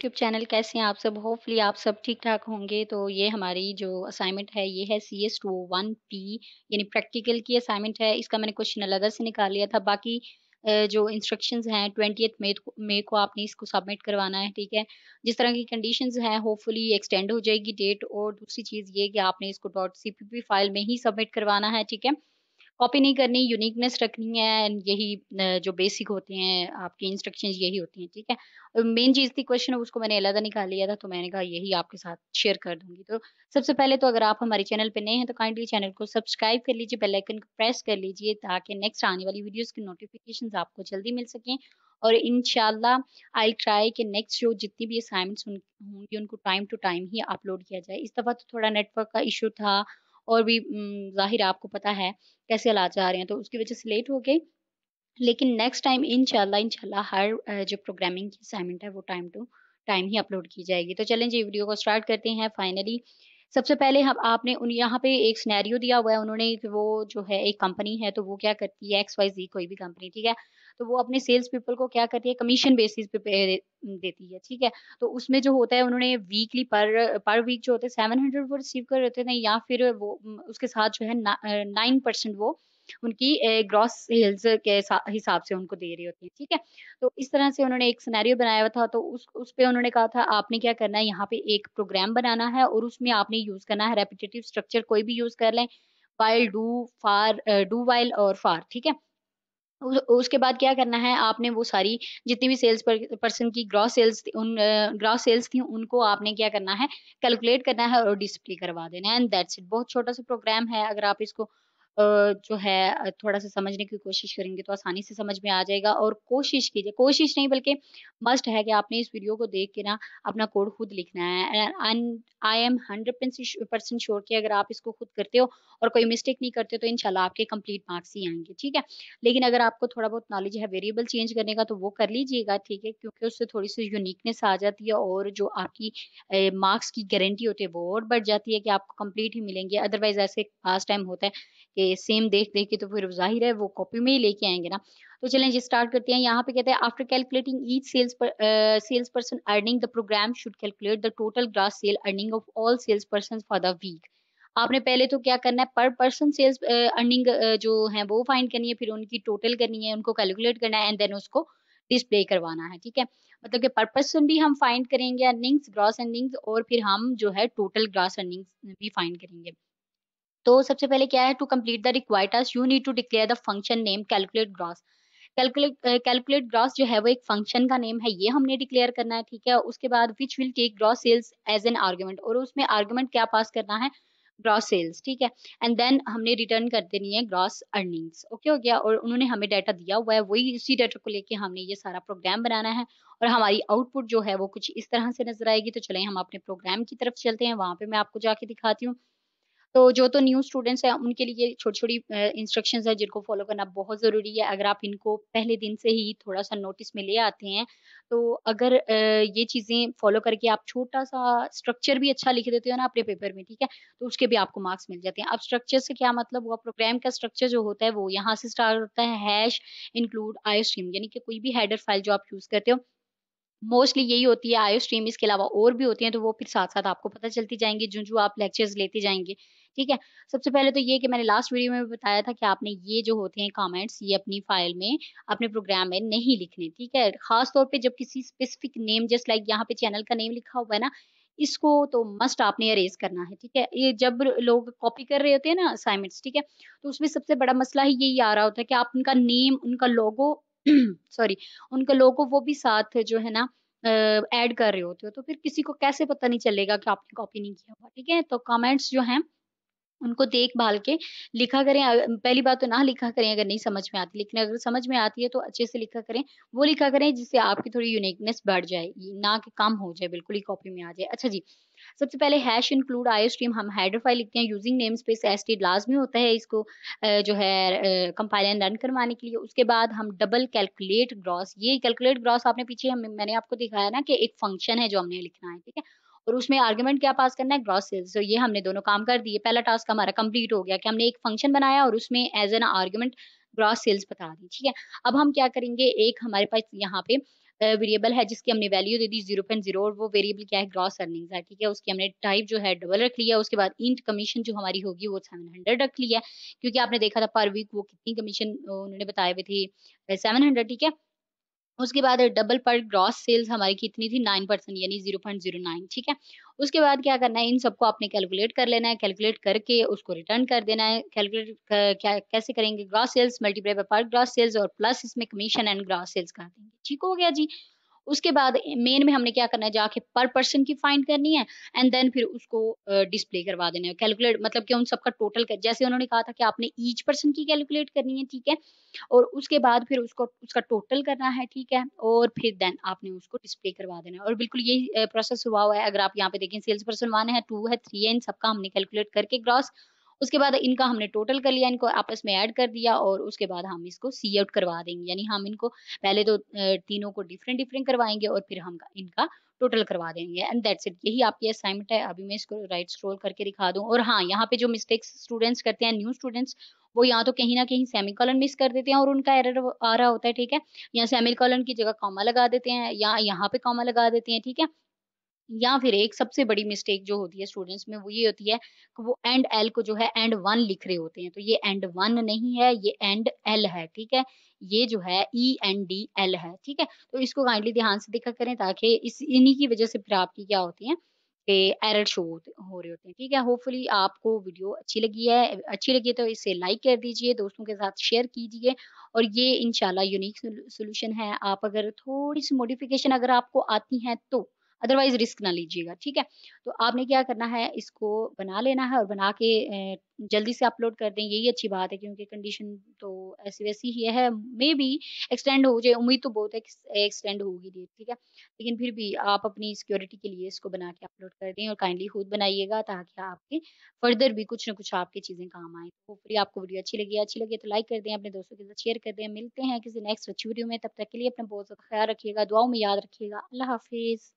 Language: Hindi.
YouTube channel. कैसे हैं आप सब? होपफुली आप सब ठीक-ठाक होंगे। तो ये हमारी जो असाइनमेंट है ये है CS21P यानी प्रैक्टिकल की असाइनमेंट है। इसका मैंने क्वेश्चन अलग से निकाल लिया था। बाकी जो इंस्ट्रक्शंस हैं 20th मई को आपने इसको सबमिट करवाना है, ठीक है? जिस तरह की कंडीशंस हैं होपफुली एक्सटेंड हो जाएगी डेट। और दूसरी चीज़ ये कि आपने इसको .cpp फाइल में ही सबमिट करवाना है, ठीक है? कॉपी नहीं करनी, यूनिकनेस रखनी है एंड यही जो बेसिक होते हैं आपके इंस्ट्रक्शंस यही होती हैं, ठीक है? मेन चीज़ थी क्वेश्चन उसको मैंने अलग निकाल लिया था, तो मैंने कहा यही आपके साथ शेयर कर दूँगी। तो सबसे पहले तो अगर आप हमारे चैनल पे नए हैं तो काइंडली चैनल को सब्सक्राइब कर लीजिए, बेल आइकन को प्रेस कर लीजिए ताकि नेक्स्ट आने वाली वीडियोज़ की नोटिफ़िकेशंस आपको जल्दी मिल सकें। और इंशाल्लाह आई विल ट्राई कि नेक्स्ट जो जितनी भी असाइनमेंट्स होंगी उनको टाइम टू टाइम ही अपलोड किया जाए। इस दफ़ा तो थोड़ा नेटवर्क का इश्यू था और भी ज़ाहिर है आपको पता है कैसे हालात जा रहे हैं, तो उसकी वज़ह से लेट हो गई। लेकिन नेक्स्ट टाइम इंशाल्लाह हर जो प्रोग्रामिंग की असाइनमेंट है वो टाइम टू टाइम ही अपलोड की जाएगी। तो चलें जी वीडियो को स्टार्ट करते हैं फाइनली। सबसे पहले हम आपने उन यहाँ पे एक सिनेरियो दिया हुआ है उन्होंने कि वो जो है एक कंपनी है तो वो क्या करती है XYZ कोई भी कंपनी, ठीक है? तो वो अपने सेल्स पीपल को क्या करती है कमीशन बेसिस पे देती है, ठीक है? तो उसमें जो होता है उन्होंने वीकली पर वीक जो होते हैं 700 वो रिसीव कर रहे थे या फिर वो उसके साथ जो है 9% वो उनकी ग्रॉस सेल्स के हिसाब से उनको दे रही होती है, ठीक है? तो इस तरह से उन्होंने एक सिनेरियो बनाया हुआ था, तो उस पे उन्होंने कहा था आपने क्या करना है यहाँ पे एक प्रोग्राम बनाना है और उसमें आपने यूज़ करना है रेपिटेटिव स्ट्रक्चर कोई भी यूज़ कर लें, व्हाइल, डू व्हाइल और फॉर, ठीक है? उसके बाद क्या करना है आपने वो सारी जितनी भी सेल्स पर्सन की ग्रॉस सेल्स थी उनको आपने क्या करना है कैलकुलेट करना है और डिस्प्ले करवा देना है एंड दैट्स इट। बहुत छोटा सा प्रोग्राम है। अगर आप इसको जो है थोड़ा-सा समझने की कोशिश करेंगे तो आसानी से समझ में आ जाएगा और कोशिश कीजिए, कोशिश नहीं बल्कि मस्ट है कि आपने इस वीडियो को देख के ना अपना कोड खुद लिखना है एंड आई एम 100% श्योर कि अगर आप इसको खुद करते हो और कोई मिस्टेक नहीं करते तो इंशाल्लाह आपके कंप्लीट मार्क्स ही आएँगे, ठीक है? लेकिन अगर आपको थोड़ा बहुत नॉलेज है वेरिएबल चेंज करने का तो वो कर लीजिएगा, ठीक है? क्योंकि उससे थोड़ी-सी यूनिकनेस आ जाती है और जो आपकी मार्क्स की गारंटी होती है वो और बढ़ जाती है कि आपको कंप्लीट ही मिलेंगे। अदरवाइज़ ऐसे पास्ट टाइम होता है कि सेम देख-देख के तो फिर ज़ाहिर है वो कॉपी में ही लेके आएँगे ना। तो चलें जी स्टार्ट करते हैं। यहाँ पे कहते हैं after calculating each sales person earning the program should calculate the total gross sale earning of all sales persons for the week. आपने पहले तो क्या करना है पर पर्सन सेल्स अर्निंग जो है वो फाइंड करनी है, फिर उनकी टोटल करनी है, उनको कैलकुलेट करना है एंड देन उसको डिस्प्ले करवाना है, ठीक है? मतलब कि पर पर्सन भी हम फाइंड करेंगे अर्निंग्स, ग्रॉस अर्निंग्स और फिर हम जो है टोटल ग्रॉस अर्निंग्स भी फाइंड करेंगे। तो सबसे पहले क्या है to complete the required task you need to declare the function name calculate gross. Calculate gross जो है वो एक फंक्शन का नेम है, ये हमने डिक्लेयर करना है, ठीक है? उसके बाद which will take gross sales as an argument और उसमें आर्गुमेंट क्या पास करना है? ग्रॉस सेल्स, ठीक है? एंड देन हमने रिटर्न कर देनी है ग्रॉस अर्निंग्स, ओके हो गया? और उन्होंने हमें डाटा दिया हुआ है, वही इसी डाटा को लेके हमने ये सारा प्रोग्राम बनाना है और हमारी आउटपुट जो है वो कुछ इस तरह से नज़र आएगी। तो चलें हम अपने प्रोग्राम की तरफ चलते हैं, वहाँ पे मैं आपको जाके दिखाती हूँ। तो जो तो न्यू स्टूडेंट्स हैं उनके लिए छोटी-छोटी इंस्ट्रक्शंस हैं जिनको फ़ॉलो करना बहुत ज़रूरी है। अगर आप इनको पहले दिन से ही थोड़ा-सा नोटिस में ले आते हैं, तो अगर ये चीज़ें फ़ॉलो करके आप छोटा-सा स्ट्रक्चर भी अच्छा लिख देते हो ना अपने पेपर में, ठीक है? तो उसके भी आपको मार्क्स मिल जाते हैं। अब स्ट्रक्चर से क्या मतलब हुआ प्रोग्राम का स्ट्रक्चर जो होता है वो यहाँ से स्टार्ट होता है हैश इंक्लूड आईओस्ट्रीम यानी कि कोई भी हेडर फ़ाइल जो आप यूज़ करते हो मोस्टली यही होती है आईओस्ट्रीम इसके अलावा और भी होती हैं, तो वो फिर साथ-साथ आपको पता चलती जाएँगी जो-जो आप लेक्चर्स लेते जाएँगे, ठीक है? सबसे पहले तो ये कि मैंने लास्ट वीडियो में भी बताया था कि आपने ये जो होते हैं कमेंट्स ये अपनी फ़ाइल में, अपने प्रोग्राम में नहीं लिखने, ठीक है? ख़ास तौर पे जब किसी स्पेसिफिक नेम जस्ट लाइक यहाँ पे चैनल का नेम लिखा हुआ है ना, इसको तो मस्ट आपने अरेज़ करना है, ठीक है? ये जब लोग कॉपी कर रहे होते हैं ना असाइनमेंट्स, ठीक है? तो उसमें सबसे बड़ा मसला ही यही आ रहा होता है कि आप उनका नेम, उनका लोगो सॉरी उनका लोगो वो भी साथ जो है ना ऐड कर रहे होते हो, तो फिर किसी को कैसे पता नहीं चलेगा कि आपने कॉपी नहीं किया हुआ, ठीक है? तो कमेंट्स जो हैं उनको देख-भाल के लिखा करें। पहली बात तो ना लिखा करें अगर नहीं समझ में आती, लेकिन अगर समझ में आती है तो अच्छे से लिखा करें। वो लिखा करें जिससे आपकी थोड़ी यूनिकनेस बढ़ जाए, ना कि कम हो जाए, बिल्कुल ही कॉपी में आ जाए। अच्छा जी, सबसे पहले हैश इंक्लूड आईओस्ट्रीम हम हेडर फाइल लिखते हैं यूजिंग नेमस्पेस एसटी लाज़मी होता है इसको जो है कंपाइल एंड रन करवाने के लिए। उसके बाद हम डबल कैलकुलेट ग्रॉस, ये कैलकुलेट ग्रॉस आपने पीछे मैंने आपको दिखाया ना कि एक फंक्शन है जो हमने लिखना है, ठीक है? और उसमें आर्गुमेंट क्या पास करना है ग्रॉस सेल्स। तो ये हमने दोनों काम कर दिए। पहला टास्क हमारा कंप्लीट हो गया कि हमने एक फंक्शन बनाया और उसमें as an argument gross sales बता दी, ठीक है? अब हम क्या करेंगे एक हमारे पास यहाँ पे वेरिएबल है जिसकी हमने वैल्यू दे दी 0.0 और वो वेरिएबल क्या है ग्रॉस अर्निंग्स है, ठीक है। उसकी हमने टाइप जो है डबल रख लिया। उसके बाद इंट कमीशन जो हमारी होगी वो 700 रख लिया, क्योंकि आपने देखा था पर वीक वो कितनी कमीशन उन्होंने बताए हुए थे 700, ठीक है। उसके बाद डबल पर ग्रॉस सेल्स हमारी कितनी थी 9% यानी 0.09, ठीक है। उसके बाद क्या करना है, इन सबको आपने कैलकुलेट कर लेना है, कैलकुलेट करके उसको रिटर्न कर देना है। कैलकुलेट क्या कैसे करेंगे, ग्रॉस सेल्स मल्टीप्लाई बाय पर ग्रॉस सेल्स और प्लस इसमें कमीशन एंड ग्रॉस सेल्स कर देंगे, ठीक हो गया जी। उसके बाद मेन में हमने क्या करना है, जाके पर पर्सन की फाइंड करनी है एंड देन फिर उसको डिस्प्ले करवा देना है। कैलकुलेट मतलब कि उन सबका टोटल कर, जैसे उन्होंने कहा था कि आपने ईच पर्सन की कैलकुलेट करनी है, ठीक है। और उसके बाद फिर उसको उसका टोटल करना है, ठीक है। और फिर देन आपने उसको डिस्प्ले करवा देना है और बिल्कुल यही प्रोसेस हुआ है। अगर आप यहाँ पे देखें सेल्स पर्सन 1 है, 2 है, 3 है, इन सबका हमने कैलकुलेट करके ग्रॉस, उसके बाद इनका हमने टोटल कर लिया, इनको आपस में ऐड कर दिया और उसके बाद हम इसको सी आउट करवा देंगे। यानी हम इनको पहले तो तीनों को डिफरेंट डिफरेंट करवाएँगे और फिर हम इनका टोटल करवा देंगे एंड दैट्स इट। यही आपकी असाइनमेंट है। अभी मैं इसको राइट स्क्रॉल करके दिखा दूँ और हाँ, यहाँ पे जो मिस्टेक्स स्टूडेंट्स करते हैं, न्यू स्टूडेंट्स, वो या तो कहीं न कहीं सेमीकोलन मिस कर देते हैं और उनका एरर आ रहा होता है, ठीक है? या सेमीकोलन की जगह कॉमा लगा देते हैं या यहाँ पे कॉमा लगा देते हैं, ठीक है? या फिर एक सबसे बड़ी मिस्टेक जो होती है स्टूडेंट्स में वो ये होती है कि वो एंड एल को जो है एंड 1 लिख रहे होते हैं। तो ये एंड 1 नहीं है, ये एंड एल है, ठीक है? ये जो है ENDL है, ठीक है? तो इसको काइंडली ध्यान से देखा करें ताकि इस इन्हीं की वज़ह से फिर आपकी क्या होती है कि एरर शो हो रहे होते हैं, ठीक है? होपफुली आपको वीडियो अच्छी लगी है तो इसे लाइक कर दीजिए, दोस्तों के साथ शेयर कीजिए और ये इंशाल्लाह यूनिक सॉल्यूशन है। आप अगर थोड़ी-सी मॉडिफिकेशन अगर आपको आती है तो अदरवाइज़ रिस्क ना लीजिएगा, ठीक है? तो आपने क्या करना है, इसको बना लेना है और बना के जल्दी से अपलोड कर दें, यही अच्छी बात है क्योंकि कंडीशन तो ऐसी-वैसी ही है। मेबी एक्सटेंड हो जाए, उम्मीद तो बहुत है कि एक्सटेंड होगी डेट, ठीक है? लेकिन फिर भी आप अपनी सिक्योरिटी के लिए इसको बना के अपलोड कर दें और काइंडली खुद बनाइएगा ताकि आपके फर्दर भी कुछ ना कुछ आपकी चीज़ें काम आएँ। होपफुली आपको वीडियो अच्छी लगी है तो लाइक कर दें, अपने दोस्तों के साथ शेयर कर दें। मिलते हैं किसी नेक्स्ट अच्छी वीडियो में, तब तक के लिए अपना बहुत ज़्यादा ख़्याल रखिएगा, दुआओं में याद रखिएगा। अल्लाह हाफ़िज़।